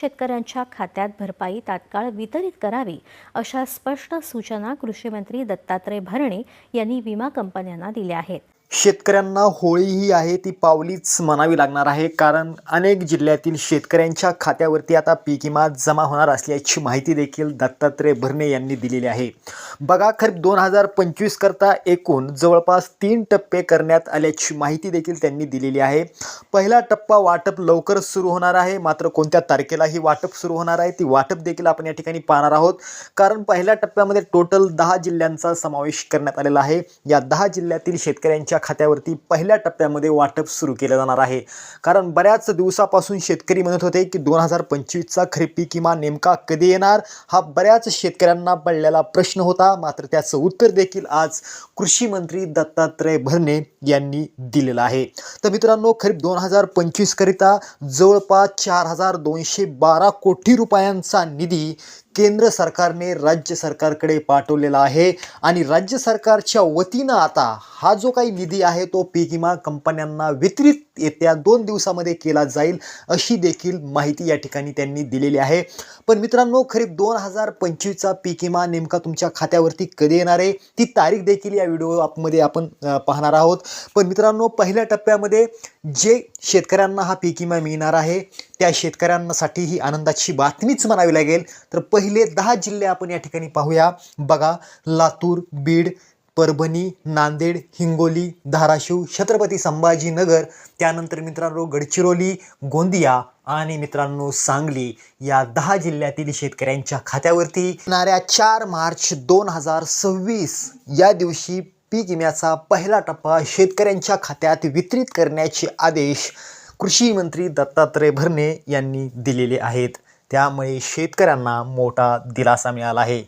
शेतकऱ्यांच्या खात्यात भरपाई तात्काळ वितरित करावी अशा स्पष्ट सूचना कृषी मंत्री दत्तात्रय भरणे यांनी विमा कंपन्यांना दिल्या आहेत। शेतकऱ्यांना होळी ही आहे ती पावलीच म्हणावी लागणार आहे, कारण अनेक जिल्ह्यातील शेतकऱ्यांच्या खात्यावरती आता पीक विमा जमा होणार असल्याची माहिती देखील दत्तात्रय भरणे यांनी दिलेली आहे। बघा, खरीप 2025 करता एकूण जवळपास 3 टप्पे करण्यात आल्याची माहिती देखील त्यांनी दिलेली आहे। पहिला टप्पा वाटप लवकरच सुरू होणार आहे, मात्र कोणत्या तारखेला ही वाटप सुरू होणार आहे ती वाटप देखील आपण या ठिकाणी पाहणार आहोत, कारण पहिल्या टप्प्यामध्ये टोटल 10 जिल्ह्यांचा समावेश करण्यात आलेला आहे। या 10 जिल्ह्यातील शेतकऱ्यांच्या खात्यावरती पहिल्या टप्प्यामध्ये वाटप सुरू केले जाणार आहे, कारण बऱ्याच दिवसापासून शेतकरी म्हणत होते की 2025 चा खरीप पीक विमा नेमका कधी येणार, हा बऱ्याच शेतकऱ्यांना पडलेला प्रश्न होता। मात्र त्याचं उत्तर देखील आज कृषी मंत्री दत्तात्रय भरणे यांनी दिलेलं आहे। तर मित्रांनो, खरीप 2025 करिता जवळपास 4212 कोटी रुपयांचा निधी केंद्र सरकारने राज्य सरकारकडे पाठवलेला आहे आणि राज्य सरकारच्या वतीनं आता हा जो काही निधी आहे तो पीक विमा कंपन्यांना वितरित येत्या 2 दिवसामध्ये केला जाईल अशी देखील माहिती या ठिकाणी त्यांनी दिलेली आहे। पण मित्रांनो, खरीप 2025 चा पीक विमा नेमका तुमच्या खात्यावरती कधी येणार आहे ती तारीख देखील या व्हिडिओमध्ये आपण पाहणार आहोत। पण मित्रांनो, पहिल्या टप्प्यामध्ये जे शेतकऱ्यांना हा पीक विमा मिळणार आहे त्या शेतकऱ्यांसाठी ही आनंदाची बातमीच म्हणावी लागेल। तर पहिले 10 जिल्हे आपण या ठिकाणी पाहूया। बघा, लातूर, बीड, परभणी, नांदेड, हिंगोली, धाराशिव, छत्रपती संभाजीनगर, त्यानंतर मित्रांनो गडचिरोली, गोंदिया आणि मित्रांनो सांगली या 10 जिल्ह्यातील शेतकऱ्यांच्या खात्यावरती येणाऱ्या 4 मार्च 2026 या दिवशी पीक विम्याचा पहिला टप्पा शेतकऱ्यांच्या खात्यात वितरित करण्याचे आदेश कृषी मंत्री दत्तात्रय भरणे यांनी दिलेले आहेत। त्यामुळे शेतकऱ्यांना मोठा दिलासा मिळाला आहे।